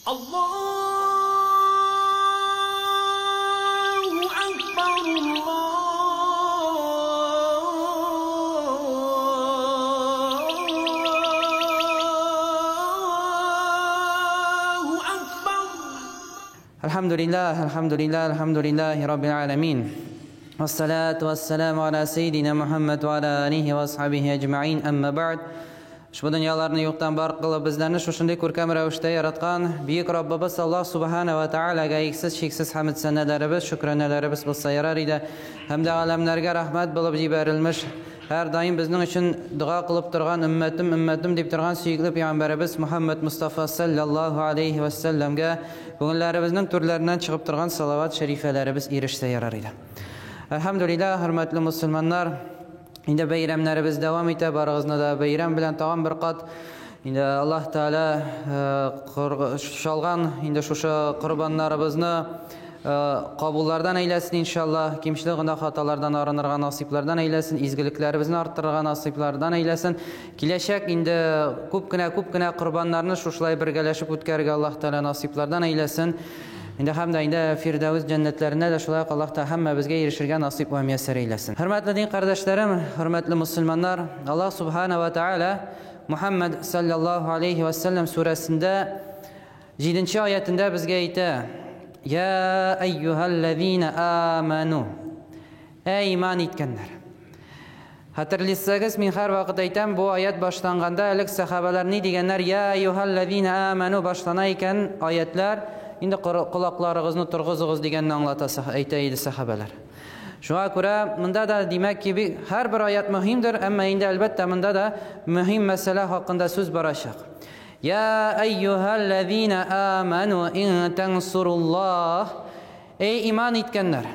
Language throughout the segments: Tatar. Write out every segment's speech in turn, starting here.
Allahu Akbar, Allahu Akbar. Alhamdulillahi Rabbil Alamin. Wassalatu wassalamu ala Seyyidina Muhammad wa ala alihi wa ashabihi ajma'in, amma ba'd. Şu dünyalarni yo'qdan bor qilib bizlarni shunday ko'rkam ravishda yaratgan buyuk Robbimiz Alloh subhanahu va taolaga cheksiz hamd sanalarimiz, shukronalarimiz bo'lsa yarar edi. Hamda olamlarga rahmat bo'lib yuborilmish, har doim bizning uchun duo qilib turgan ummatim deb turgan suyukli payg'ambarimiz Muhammad Mustafa sallallohu alayhi va sallamga ko'ngillarimizning turlaridan chiqib turgan salovat sharifalarimiz erishsa yarar edi. Alhamdulillah, hurmatli musulmonlar, endi bayramlarimiz davom etib, barog'iznada bayram bilan tag'in bir qat endi Alloh taolo sholgan endi shu qurbonlarimizni qabullardan aylasin inshaalloh, kimchilik va xatolardan arınırgan nasiblardan aylasin, izgiliklarimizni orttirgan nasiblardan aylasin. Kelajak endi ko'pgina qurbonlarni shulay birgalashib o'tkazgan Alloh taolo nasiblardan aylasin. Endi hamda Firdavs jannatlarida da shulay Alloh taolo hammamizga erishirgan nasib va muyassar eylesin. Hurmatli din qarindoshlarim, hurmatli musulmonlar, Alloh subhanahu va taolo Muhammad sallallohu alayhi va sallam surasida 7-oyatida bizga aytadi: "Ya ayyuhallazina amanu." Ey iymon etganlar. Hatırlaysanız men har vaqt aytam, bu oyat boshlanganda alik sahobalar ne deganlar? Ya ayyuhallazina amanu boshlana ekan oyatlar, endi quloqlaringizni turg'izing'iz deganni aytaydi sahobalar. Shunga ko'ra bunda da demak ki har bir oyat muhimdir, ammo endi albatta bunda da muhim masala haqida so'z borashaq. Ya ayyuhallazina amanu in tansurulloh. Ey iymon etganlar,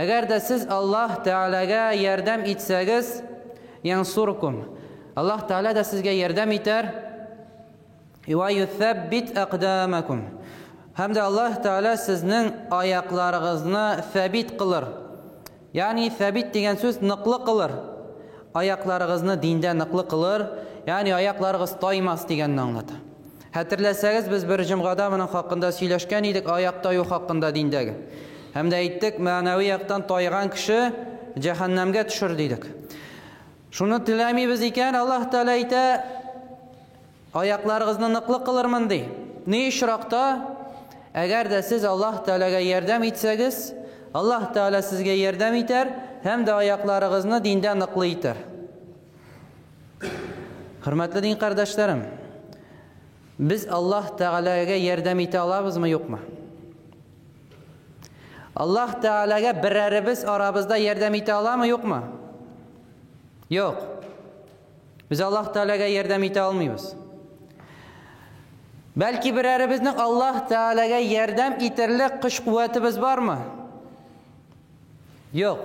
agar da siz Alloh taolaga yordam etsangiz, yansurkum. Alloh taolo da sizga yordam etar. Va yuthabbit aqdamakum. Hamda Alloh taolo sizning oyoqlaringizni sabit qilar. Ya'ni sabit degan so'z niqli qilar. Oyoqlaringizni dinda niqli qilar, ya'ni oyoqlaringiz toymas deganni anglatadi. Hatırlasangiz biz bir jumg'ada buning haqida so'ylashgan edik, oyoq toyu haqida dindagi. Hamda aytdik, ma'naviy yoqdan toygan kishi jahannamga tushur dedik. Shuni tilamaymiz ekan, Alloh taolo aytadi, oyoqlaringizni niqli qilarman deydi. Ne ishroqda? Agar da siz Alloh taolaga yordam etsangiz, Alloh taolo sizga yordam etar hamda oyoqlaringizni dindan niqli etar. Hurmatli din qardoshlarim, biz Alloh taolaga yordam eta olamizmi, yo'qmi? Alloh taolaga birarimiz orabizda yordam eta olamizmi, yo'qmi? Yo'q. Biz Alloh taolaga yordam eta olmaymiz. Belki birərimizin Allah Teala'ya yordam etirlik kuch quvvatimiz bormi? Yo'q.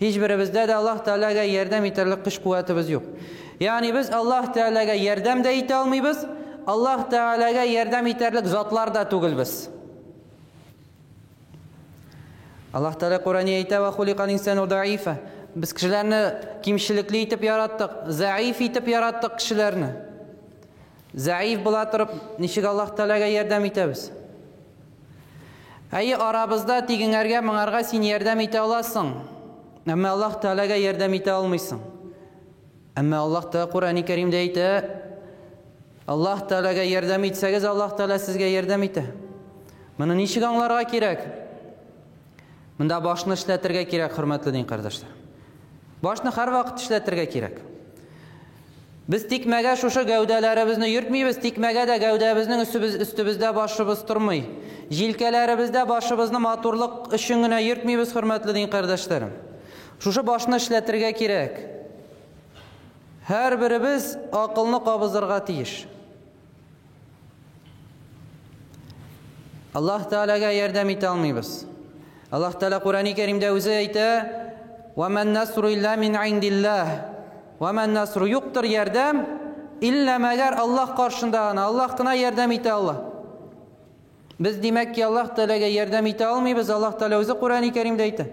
Hiçbirimizde de Allah Teala'ya yordam etirlik kuch quvvatimiz yo'q. Yani biz Allah Teala'ya yordam da eta olmaymiz, Allah Teala'ya yordam etirlik zotlar da tugul biz. Allah Teala Qur'onda aytadi: "Va xuliqal insanu da'ifa." Biz kishilarni kimchilikli etib yaratdik, zaif etib yaratdik kishilarni. Zaif bo'la turib, nishig Alloh taolaga yordam etamiz. Ay arabizda teginlarga, minglarga sen yordam eta olasan, ammo Alloh taolaga yordam eta olmaysan. Ammo Alloh taolo Qur'oni Karimda aytadi, Alloh taolaga yordam etsangiz, Alloh taolo sizga yordam etadi. Buni nishig anglarga kerak? Bunda boshni ishlatirga kerak, hurmatli din qardoshlar. Boshni har vaqt ishlatirga kerak. Biz tikmaga şu gavdalarimizni yurtmaymiz, tikmaga da gavdamizning üstümüzde boshimiz turmay. Jilkalarimizda boshimizni motorlik ishingina yurtmaymiz, hurmatli din qardoshlarim. Şu boshni ishlatirga kerak. Har birimiz aqlni qabizirga tegish. Alloh taolaga yordam eta olmaymiz. Alloh taolo Qur'oni Karimda o'zi aytadi: "Va man nasru illa min indillah." Ve men nasru yoktur yordam illa magar Allah qarşındagina, Allah'ına yordam eta Allah. Biz demek ki Allah Teala'ga yordam eta olmaymiz. Allah Teala o'zi Qur'oni Karimda aytadi: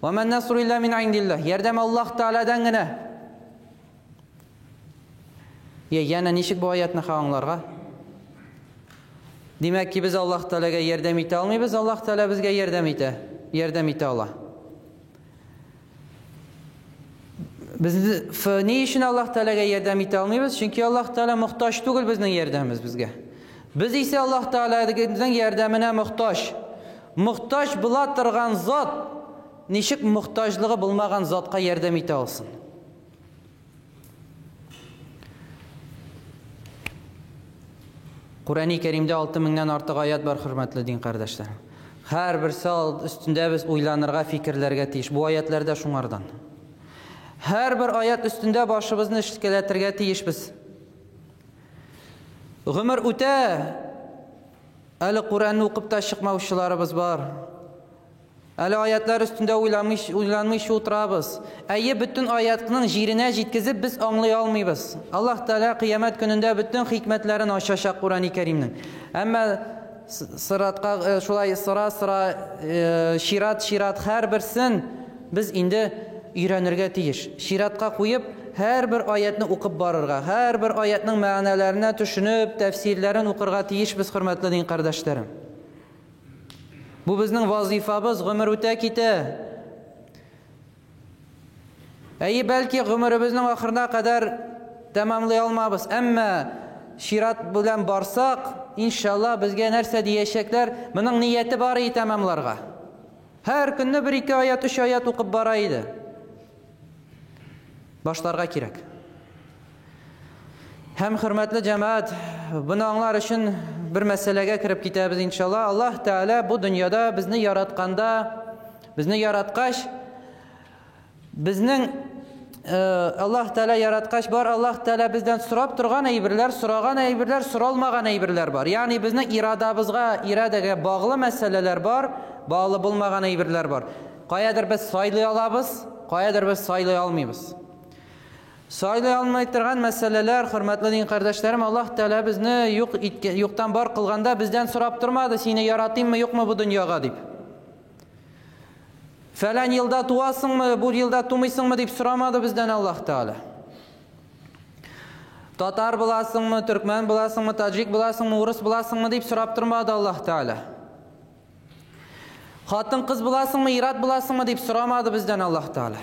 "Va men nasru illa min indillah." Yordam Alloh Teala'dangina. Yana nishik bu oyatni xavanglarga? Demek ki biz Allah Teala'ga yardım ite almayız, Allah Teala bizge yardım ite ala. Biz ne için Allah Teala'ga yardım ite almayız? Çünkü Allah Teala muhtaç değil bizden yardımımız bizge. Biz ise Allah Teala'nın yardımına muhtaç. Muhtaç bula turgan zat, nişik muhtaçlığı bulmagan zatqa yardım ite alsın. Kur'an-ı Kerim'de 6000'den artıq ayet var, hürmetli din kardeşler. Her bir sal üstünde biz uylanırga, fikirlerge tiyiş. Bu ayetlerde şunlardan. Her bir ayet üstünde başımızı işletirge tiyiş biz. Ömür öte, Ali Kur'an'ı okup da çıkmavuşlarımız var. Ali ayetler üstünde uylanmış oturabız. Ayı bütün ayetinin jirine jitkizip biz anlayalmayız. Allah Teala kıyamet gününde bütün hikmetlerini aşacak Kur'an-ı Kerim'nin. Ama sıratqa şulay sıra şirat her birsin biz indi öğrenirge tiyiş. Şiratqa koyup her bir ayetini okup barırga, her bir ayetinin manalarına düşünüp tefsirlerini okurga tiyiş biz hürmetli din kardeşlerim. Bu bizning vazifamiz, ömür o'ta kete. Belki ömrümüzün ahirine kadar tamamlay olmaymiz. Ama şirat bilan barsak, inşallah bizge narsa diyecekler, buning niyeti bor edi tamamlarga. Her günde 1-2 ayet, 3 ayet o'qib boraydi. Başlarga kerak. Hem hürmetli cemaat, bunu anlar için bir meselege kirib ketamiz inşallah. Allah Teala bu dünyada bizni yaratqaç, bizning Allah Teala yaratqaç var. Allah Teala bizden sorab turgan aybirler, soragan aybirler, soralmagan aybirler var. Yani bizning iradege bağlı meseleler var, bağlı bulmagan aybirler var. Qayadır biz saylay alabız, qayadır biz saylay almayız. Saylay almay turgan meseleler, hürmetli din kardeşlerim, Allah Teala bizni yoktan bar kılganda bizden sorab turmadı, seni yaratayım mı yok mu bu dünyaya deyip. Falan yılda tuasın mı, bu yılda tumaysın mı deyip soramadı bizden Allah Teala. Tatar bulasın mı, Türkmen bulasın mı, Tacik bulasın mı, Urus bulasın mı deyip sorab turmadı Allah Teala. Hatın kız bulasın mı, irat bulasın mı deyip soramadı bizden Allah Teala.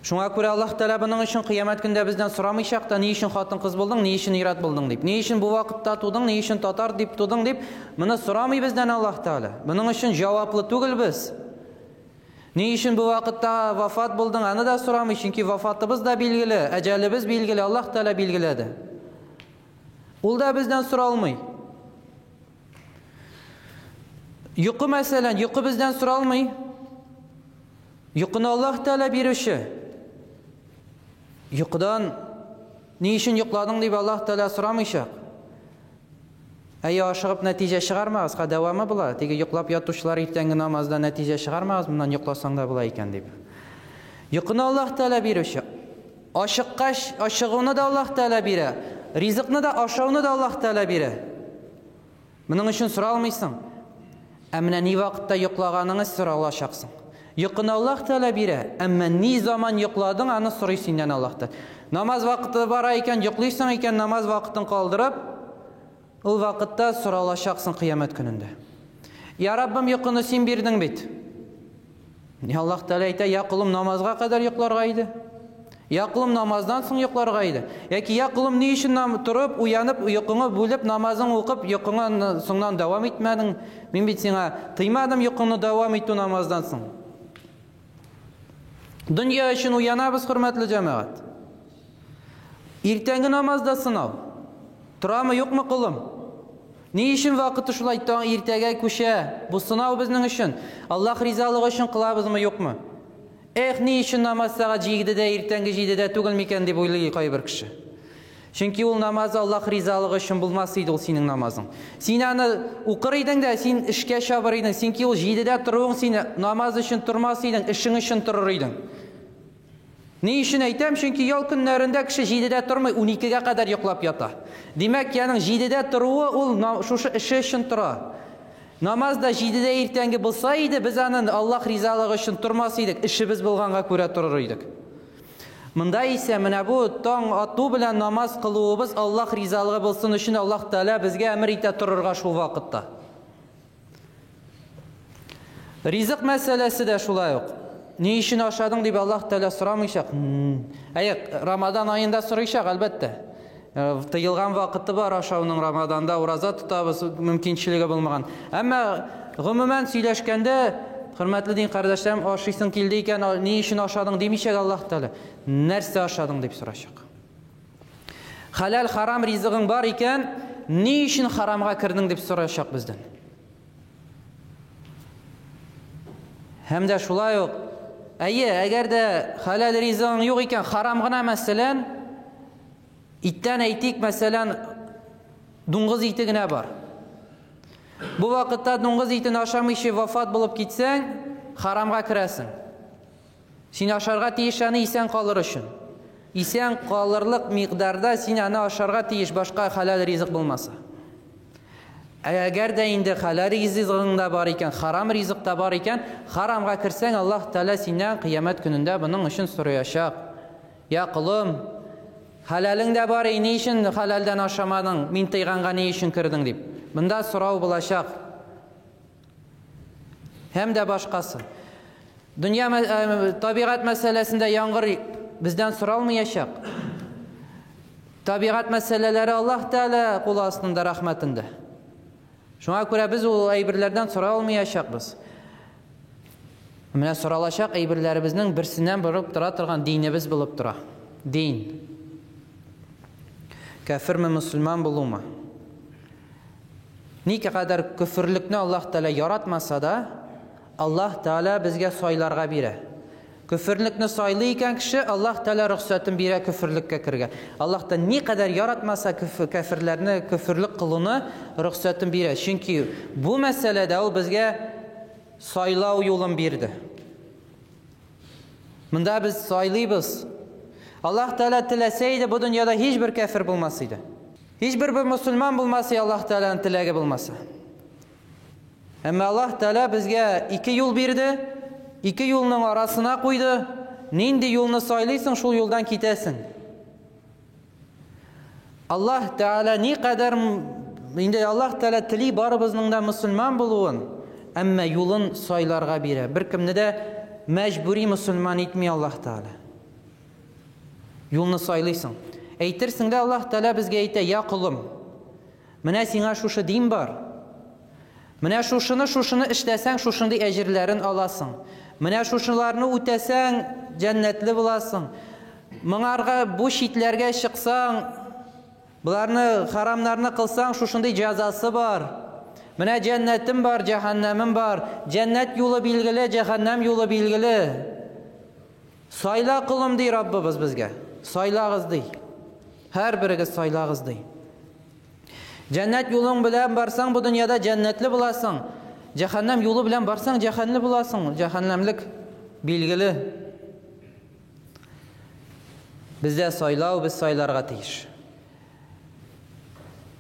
Şuna göre Allah Teala bunun için kıyamet günde bizden soramayacak da ne için hatın kız buldun, ne için irat buldun deyip. Ne için bu vakitte tudun, ne için tatar deyip tudun deyip. Bunu soramay bizden Allah Teala. Bunun için cevaplı değil biz. Ne için bu vakitte vefat buldun, onu da soramay. Çünkü vefatımız da bilgili, ecelimiz bilgili, Allah Teala bilgiledi. O da bizden soralmay. Yuku mesela, yuku bizden soralmay. Yukunu Allah Teala birişi. Yukudan ne için yukladın deyip Allah Teala soramayacak. Aşıqıp netice çıkarmaz, devamı bula. Tegi yuklap yatuşlar ertengi namazda netice çıkarmaz, bundan yuklasan da bula iken deyip. Yukunu Allah Teala birişi. Aşığını da Allah Teala biri. Rizikini da aşağını da Allah Teala biri. Bunun için soralmaysın. Emine ne vakitte yuklağanını soralaşacaksın. Yukunu Allah Teala biri. Ama ne zaman yukladın, onu soruyorsun Allah'tan. Namaz vakti var iken, yukluysan iken namaz vakitini kaldırıp, o vakitte soralaşacaksın kıyamet gününde. Ya Rabbim yukunu sen birdin bit. Allah Teala ayta, ya kulum namazga kadar yuklargaydı. Ya kulum namazdan soň yuklargaydı. Yaki ya kulum ne için turup, uyanıp, yukunu bölüp, namazını okup, yukunu soňdan devam etmedin. Ben bit sana tıymadım yukunu devam ettu namazdan soň. Dünya için uyanabız hürmetli cemaat. Ertengi namazda sınav. Turamı yok mu kulum? Ne için vakıtı şulay ertege köşe? Bu sınav bizning için. Allah rizalığı için kılabız mı yok mu? Ne için namaz sağa jigdi de ertengi jigdi de tugulmiken deb oylayy bir kişi. Çünkü o namazı Allah rizalığı için bulmasıydı o senin namazın. Sen onu okuryydın da sen işke şabırıydın. Çünkü o jigdi de turuğun seni namaz için turmasıydın, işin için tururyydın. Ne için aytam? Çünkü yol günlerinde kişi jidede turmay 12'ge kadar yuklap yata. Demek yani jidede turuğu ol şu işi için tura. Namazda jidede ertengi bulsaydı biz onun Allah rizalığı için turmasıydık. İşi biz bulganга ko'ra tururuydık. Монда исә менә бу таң ату белән намаз кылуыбыз Аллаһ ризалыгы булсын өчен Аллаһ Тәала безгә әмер итә торырга шул вакытта. Ризык мәсьәләсе дә шулай ук. Ни өчен ашадың дип Аллаһ Тәала сорамыйчак. Рамадан аенда сорыйчак әлбәттә. Тыелган вакыты бар ашауның, Рамаданда ураза тотабыз, мөмкинчелеге булмаган. Әмма гомумән сөйләшкәндә, хөрмәтле дин кардәшләрем, ашыйсың килде икән, ни өчен ашадың димичәк Аллаһ Тәала. Нәрсә ашадың дип сорашак. Халал харам ризыгың бар икән, ни өчен харамга кирдең дип сорашак бездән. Һәм дә шулай ук, әгәр дә халал ризыгың юк икән, харам гына мәсәлән, иттән әйтик, мәсәлән, дуңгыз ите генә бар. Бу вакытта дуңгыз итен ашамыйча вафат булып китсәң, харамга керәсең. Син ашарга тиеш аны исән калыр өчен. Исән калырлык микъдарда син аны ашарга тиеш, башка халал ризык булмаса. Әгәр дә инде халал ризыгың да бар икән, харам ризык та бар икән, харамга керсәң, Аллаһ Тәала синнән кыямәт көнендә буның өчен сораячак. Я кулым, халалың да бар, ни өчен халалдан ашамадың, мин тыйганга ни өчен кирдең дип. Монда сорау булачак. Һәм дә башкасы. Дөнья табигать мәсьәләсендә яңгыр бездән соралмаячак. Табигать мәсьәләләре Аллаһ Тәала кулы астында, рәхмәтендә. Шуңа күрә без ул әйберләрдән сора алмаячакбыз. Менә соралачак әйберләребезнең берсеннән булып тора торган динебез булып тора. Дин. Кафирме, мусульман булумы? Никадәр күферлекне Аллаһ Тәала яратмаса да, Аллаһ Тәала безгә сайларга бирә. Күферлекне сайлый икән кеше, Аллаһ Тәала рөхсәтен бирә күферлеккә кергә. Аллаһ та никадәр яратмаса кафирләрне күферлек кылуны рөхсәтен бирә. Чөнки бу мәсьәләдә ул безгә сайлау юлын бирде. Монда без сайлыйбыз. Аллаһ Тәала теләсә иде, бу дөньяда һичбер кафир булмас иде. Һичбер мусульман булмаса, Аллаһ Тәаланың теләге булмаса. Әмма Аллаһ Тәала безгә ике юл бирде, ике юлның арасына куйды. Нинди юлны сайлыйсың, шул юлдан китәсең. Аллаһ Тәала никадәр инде Аллаһ Тәала тели барыбызның да мусульман булуын, әмма юлын сайларга бирә. Беркемне дә мәҗбүри мусульман итми Аллаһ Тәала. Юлны сайлыйсың. Әйтерсең дә Аллаһ Тәала безгә әйтә: "Я кулым, менә сиңа шушы дин бар. Менә шушыны эшләсәң, шушындый әҗерләрен аласың. Менә шушыларны үтәсәң, җәннәтле буласың. Моңарга бу читләргә чыксаң, буларны харамнарны кылсаң, шушындый җәзасы бар. Менә җәннәтем бар, җәһәннәмем бар. Җәннәт юлы билгеле, җәһәннәм юлы билгеле. Сайла кулым" ди Раббыбыз безгә. Сайлагыз ди. Һәр берегез сайлагыз ди. Җәннәт юлың белән барсаң, бу дөньяда җәннәтле буласың. Җәһәннәм юлы белән барсаң, җәһәннәмле буласың. Җәһәннәмлек билгеле. Бездә сайлау, без сайларга тиеш.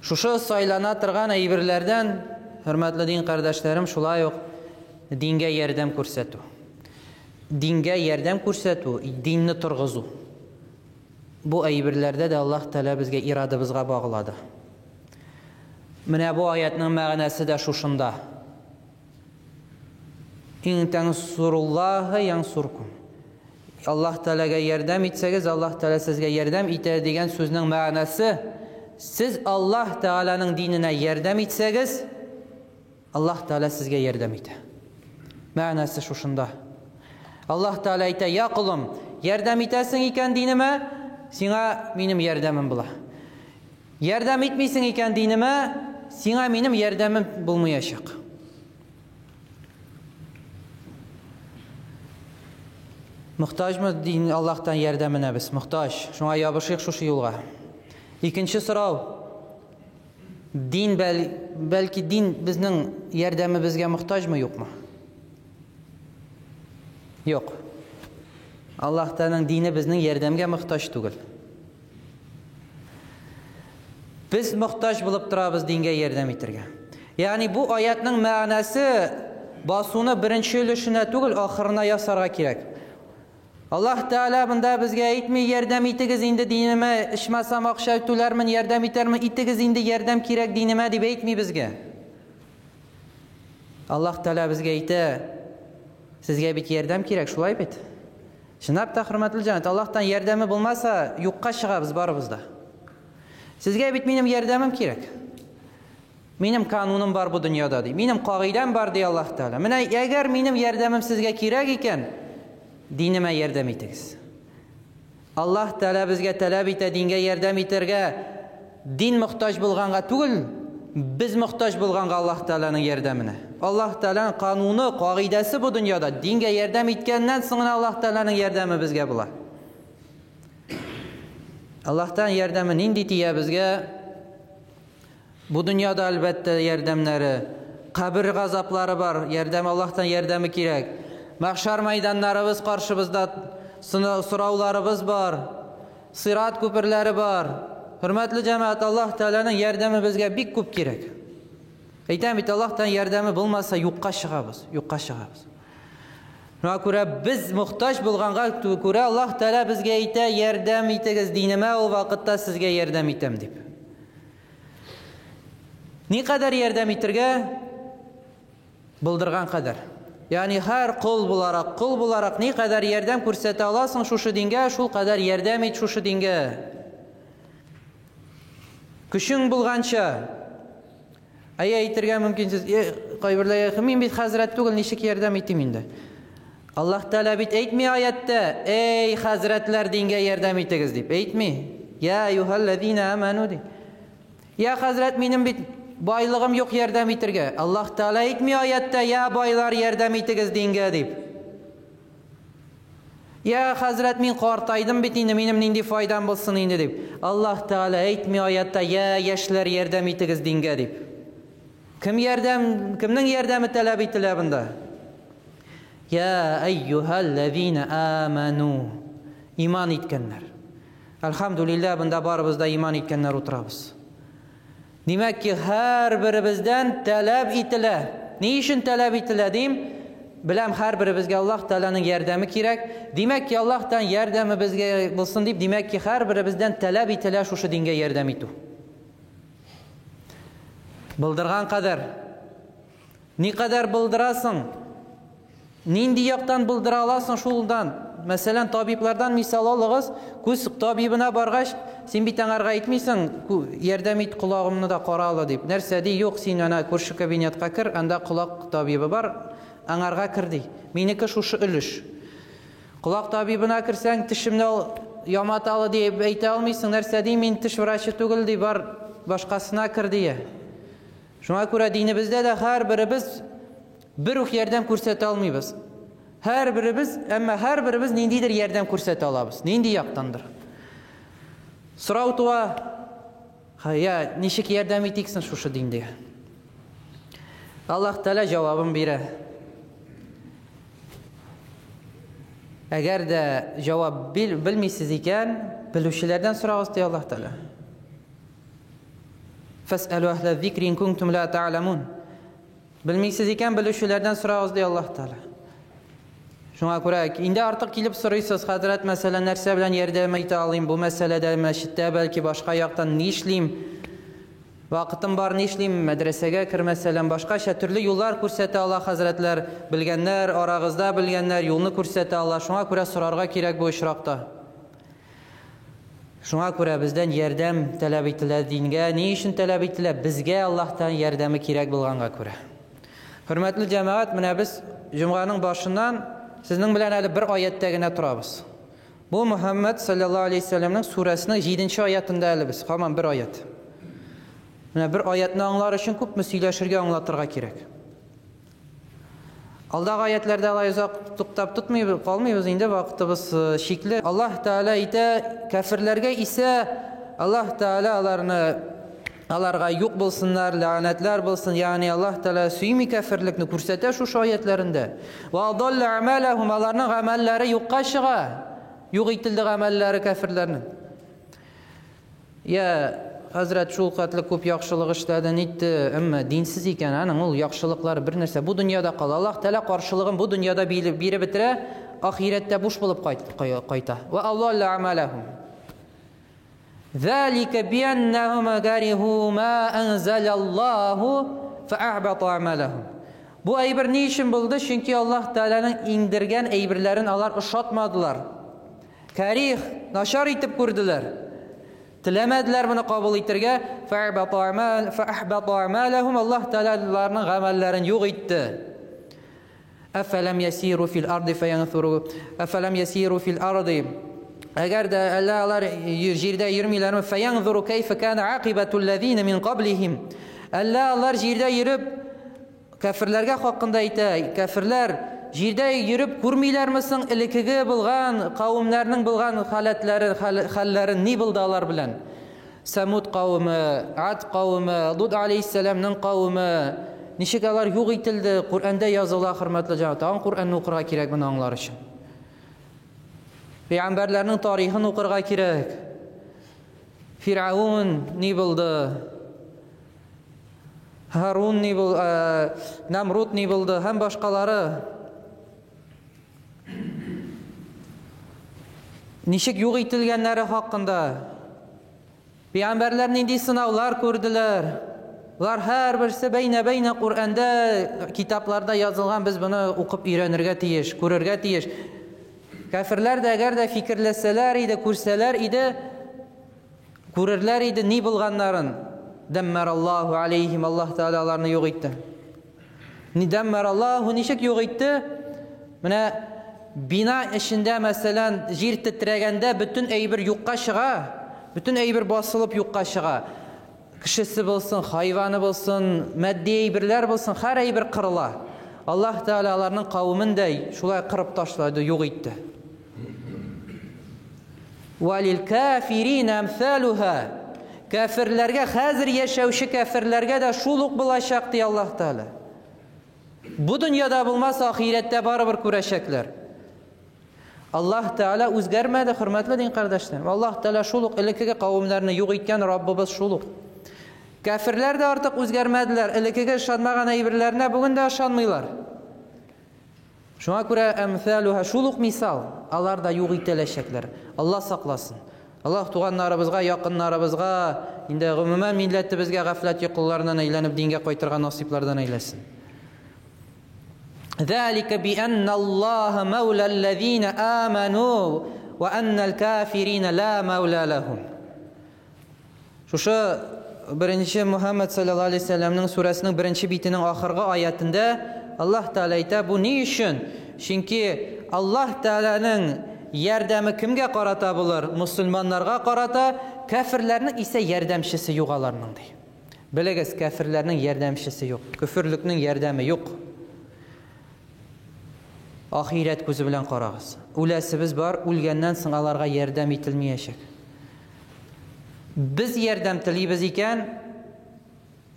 Шушы сайлана торган әйберләрдән, хөрмәтле дин кардәшләрем, шулай ук дингә ярдәм күрсәтү. Дингә ярдәм күрсәтү, динне торгызу. Бу әйберләрдә дә Аллаһ Тәала безгә ирадыбызга баглады. Менә бу аятның мәгънәсе дә шушында. Ин тансуруллаһа янсуркум. Аллаһ Тәаләгә ярдәм итсәгез, Аллаһ Тәала сезгә ярдәм итә дигән сүзнең мәгънәсе, сез Аллаһ Тәаланың диненә ярдәм итсәгез, Аллаһ Тәала сезгә ярдәм итә. Мәгънәсе шушында. Аллаһ Тәала әйтә: "Я кулым, ярдәм итәсең икән динемә, сиңа минем ярдәмем була. Ярдәм итмисең икән динемә, сиңа минем ярдәмем булмаячак." Мөхтаҗмы дин Аллаһтан ярдәменә без? Мөхтаҗ. Шуңа ябышыйк шушы юлга. Икенче сорау. Дин бәлки дин безнең ярдәмебезгә мөхтаҗмы, юкмы? Юк. Аллаһ Тәаланың дине безнең ярдәмгә мөхтаҗ түгел. Biz muhtaç bulup turabız dinge yardım ettirge. Yani bu ayetning ma'nasi basuni birinchi ülüşüne tugul ahirina yasarga kerak. Allah Teala bunda bizga aytmay yordam etigiz endi dinime ishmasam akşa ötülermin yordam etermin etigiz endi yordam kerak dinime deb aytmay bizga. Allah Teala bizga aytdi sizga bit yordam kerak şulay bit. Şunap da hurmatli janat Allah'tan yordami bo'lmasa yo'qqa chiqamiz baribizda. Sizga bit menim yordamim kerak. Menim kanunim bor bu dunyoda deydi. Menim qoidam bor deydi Alloh taolo. Mana agar menim yordamim sizga kerak ekan, dinime yordam etingiz. Alloh taolo bizga talab etadi dinga yordam eterga, din muhtoj bo'lganga tugul, biz muhtoj bo'lganga Alloh taolaning yordamine. Alloh taolaning qonuni, qoidasi bu dunyoda dinga yordam etgandan so'ng Alloh taolaning yordami bizga bo'ladi. Allohdan yordami nindi tiya bizga? Bu dunyoda albatta yordamlari, qabr g'azoblari bor, yordam Allohdan yordami kerak. Mahshar maydonlarimiz qarshimizda so'rovlarimiz bor, sirat ko'pirlari bor. Hurmatli jamoat, Alloh taolaning yordami bizga bek ko'p kerak. Aytamiz, Allohdan yordami bo'lmasa yo'qqa chiqamiz, yo'qqa chiqamiz. Shunga ko'ra biz muhtoj bo'lganga ko'ra Alloh taolo bizga ayta yordam etingiz dinime o vaqtda sizga yordam etam deb. Ne kadar yordam etirga bildirgan qadar. Yani her qul bularak ne kadar yordam ko'rsata olasың şuşu dinga, şul qadar yordam et şuşu dinga. Kushing bo'lgancha aytirga mumkinsiz. Qaybirlar men bit hazrat tugul nishik yordam etim endi. Alloh taolo bit aytmay oyatda, ey hazratlar dinga yordam etingiz deb aytmay. Ya ayyuhallazina amanu de. Ya hazrat menim bit boylig'im yo'q yordam etirga. Alloh taolo aytmay oyatda, ya boylar yordam etingiz dinga deb. Ya hazrat men qortaydim bit endi menim nindi foydam bo'lsin endi deb. Alloh taolo aytmay oyatda, ya yoshlar yordam etingiz dinga deb. Kimning yordami talab etiladi bunda? Ya ayyuhallazina amanu. Iymon etganlar. Alhamdulillah bunda baribizda iymon etganlar o'tiramiz. Demek ki her birimizden talab etiladi. Ne için talab etiladi deyim? Bilam her birimizga Alloh taolaning yordami kerak. Demek ki Allohdan yordami bizga bo'lsin deb, demek ki her birimizden talab etiladi shu dinga yordam etu. Bildirgan qadar. Ne kadar bildirasың? Nindi yoqdan bildira olasың şuldan? Mesela tabiplardan misal alığız, ko'z tabibine bargaç, sen bir tanarga aytmaysan, yordam et qulog'imni da qarala deb. Narsa dey, yo'q, sen ana ko'rshi kabinetga kir, anda quloq tabibi bor, anarga kirdi. Meniki shu ulush. Quloq tabibine kirsang, tishimni yomatalı deb ayta olmaysan, narsa dey, men tish vrachi tugul deb bor, boshqasına kirdi. Shunga ko'ra dinimizda da har birimiz bir yordam ko'rsata olmaymiz. Her birimiz nindidir yordam ko'rsata olamiz. Nindi yoqdandir. So'rov tuva, ya nishik yordam etiksin shu dinga. Alloh taolo javobini beradi. Agar da javob bilmaysiz ekan, biluvchilardan so'rag'iz deydi Alloh taolo. Fas'alu ahla zikri in kuntum la ta'lamun. Bilmaysiz ekan, biluvchilardan so'rag'iz deydi Alloh taolo. Şuna ko'ra, endi artıq kelib so'raysiz, hazrat masalan narsa bilan yordam eta olayım, bu masalada masjidda balki boshqa yoqdan ne ishlayim? Vaqtim bor, ne ishlayim? Madrasaga kirmasalan boshqacha turli yo'llar ko'rsata Alloh hazratlar, bilganlar, orag'izda bilganlar yo'lni ko'rsata Alloh. Shunga ko'ra so'rarga kerak bu ishroqda. Shunga ko'ra bizdan yordam talab etiladi dinga. Ne uchun talab etiladi? Bizga Allohdan yordami kerak bo'lganga ko'ra. Hurmatli jamoat, mana biz jumg'aning boshidan sizning bilan hali bir oyatdagina turamiz. Bu Muhammad sallallohu alayhi vasallamning surasining 7-oyatida hali biz. Hamon bir oyat. Mana bir oyatni anglar uchun ko'p muslashirga anglatirga kerak. Alдағы oyatlarda Alloh uzoq to'xtab qolmaymiz, endi vaqtimiz chekli. Alloh taolo ayta, kafirlarga esa Alloh taolo alarga yo'q bo'lsinlar, la'natlar bo'lsin. Ya'ni Alloh taolo suymi kafirlikni ko'rsata shu oyatlarida. Va dalla amalahum, alarning amallari yo'qqa chiqa. Yo'q etildi amallari kafirlarning. Ya hazrat shu qatli ko'p yaxshilik ishladi, netdi, ammo dinsiz ekan, aning ul yaxshiliklari bir narsa bu dunyoda qoladi. Alloh taolo qarshilig'ini bu dunyoda berib bitira, ахиретте буш булып кайта. Ва аллалла амалахум. Залика бианнахум кариху ма анзалаллаху фаахбата амалахум. Бу әйбер ни өчен булды? Чөнки Аллаһ Тәгаләнең иңдергән әйберләрен алар ошатмадылар. Карих, начар итеп күрделәр. Теләмәделәр моны кабул итәргә. Фаахбата амалахум. Аллаһ Тәгаләнең гамәлләрен юк итте. Афалам ясиру фил арди фаянзуру. Афалам ясиру фил арди. Әгәр дә алар җирдә йөрмиләрме? Фаянзуру кайфа кана акибатул лазина мин каблихим. Алар җирдә йөреп кафирләргә хакында әйтә. Кафирләр җирдә йөреп күрмиләрме соң элекеге булган кавымнарның булган хәлләрен ни булды алар белән? Самуд кавымы, Ад кавымы, Лут алейһиссаламның кавымы ничек алар юк ителде? Куръанда языла, хөрмәтле җәмәгать. Ан Куръанны укырга кирәк моны аңлар өчен. Пәйгамбәрләрнең тарихын укырга кирәк. Фиръаун ни булды? Харун ни булды? Намрут ни булды? Һәм башкалары. Ничек юк ителгәннәре хакында. Пәйгамбәрләр нинди сынаулар күрделәр. Улар һәрберсе бәйнә Куръанда китапларда язылган, без моны укып өйрәнергә тиеш, күрергә тиеш. Кафирләр дә әгәр дә фикерләсәләр иде, күрсәләр иде, күрерләр иде ни булганнарын. Даммараллаху алейхим, Аллаһ Тәгалә аларны юк итте. Ни даммараллаху, ничек юк итте? Менә бина эчендә мәсәлән җир тетрәгәндә бөтен әйбер юкка чыга, бөтен әйбер басылып юкка чыга. Кешесе булсын, хайваны булсын, матди әйберләр булсын, һәр әйбер кырыла. Аллаһ Тәгалә аларның кавымын да шулай кырып ташлады, юк итте. Валил кафирина амсалуха. Кафирләргә, хәзер яшәүче кафирләргә дә шул ук булачак ди Аллаһ Тәгалә. Бу дөньяда булмаса, ахирәттә барыбер күрәчәкләр. Аллаһ Тәгалә үзгәрмәде, хөрмәтле дин кардәшләрем. Аллаһ Тәгалә шул ук элекеге кавымнарны юк иткән Раббыбыз шул ук. Кафирләр дә артык үзгәрмәделәр. Элекеге ышанмаган әйберләренә бүген дә ышанмыйлар. Шуңа күрә әмсалуха, шул ук мисал, алар да юк ителәчәкләр. Аллаһ сакласын. Аллаһ туганнарыбызга, якыннарыбызга, инде гомумән милләтебезгә гафләт йокылларынан әйләнеп дингә кайтырга насыйплардан әйләсен. Залика бианна Аллаһа маула аллазина аману ва анна алкафирина ла маула лахум. Шушы Birinci Muhammed sallallahu aleyhi ve sellem'nin surasının birinci bitinin ahırgı ayetinde Allah Teala ayta bu ne için? Çünkü Allah Teala'nın yardımı kimge qarata bulur? Müslümanlarga qarata, kafirlerinin ise yardımcısı yok alarının deyim. Bilegiz, kafirlerinin yardımcısı yok. Küfürlüknün yardımı yok. Ahiret gözü bilen qarağız. Ulasibız var, ulgenden sıngalarga yardım itilmeyecek. Biz yardım tileybiz iken,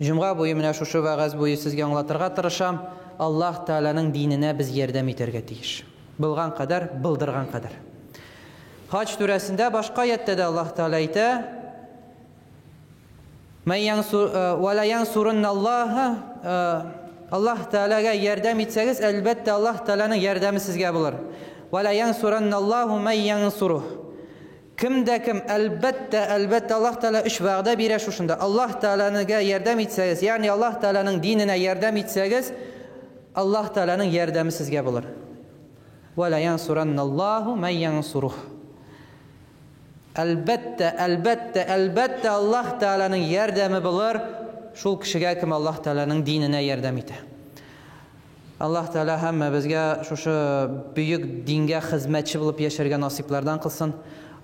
Cuma boyu menә şuшы вәгазь boyu sizge аңлатырга тырышам, Аллаһ Тәгаләнең диненә biz ярдәм итәргә тиеш. Булган кадәр, булдырган кадәр. Хаҗ сүрәсендә башка аятта да Аллаһ Тәгалә әйтә: "Ва ла янсурунналлаһа", Аллаһ Тәгаләгә ярдәм итсәгез, әлбәттә Аллаһ Тәгаләнең ярдәме сезгә булыр. "Ва ла янсурунналлаһу ман янсурух". Кем дә кем, әлбәттә Аллаһ Тәгалә үш вәгъдә бирә шушында. Аллаһ Тәгаләгә ярдәм итсәгез, ягъни Аллаһ Тәгаләнең диненә ярдәм итсәгез, Аллаһ Тәгаләнең ярдәме сезгә булыр. "Ва ла янсуранналлаһу ман янсурух". Әлбәттә Аллаһ Тәгаләнең ярдәме булыр шул кешегә, кем Аллаһ Тәгаләнең диненә ярдәм итә. Аллаһ Тәгалә һәммәбезгә шушы бөек дингә хезмәтче булып яшәргә насыйплардан кылсын.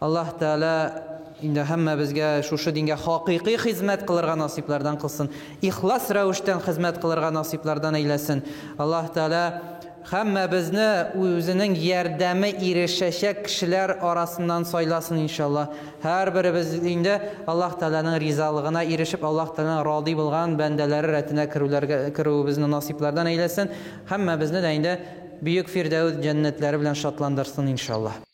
Аллаһ Тәгалә инде һәммәбезгә шушы дингә хакыйкый хезмәт кылырга насыйплардан кылсын. Ихлас рәвештән хезмәт кылырга насыйплардан әйләсен. Аллаһ Тәгалә һәммәбезне үзенең ярдәме ирешәчәк кешеләр арасыннан сайласын иншаллаһ. Һәрберебез инде Аллаһ Тәгаләнең ризалыгына ирешеп, Аллаһ Тәгаләнең ради булган бәндәләре рәтенә керүебезне насыйплардан әйләсен. Һәммәбезне дә инде бөек фирдәүс җәннәтләре белән шатландырсын иншаллаһ.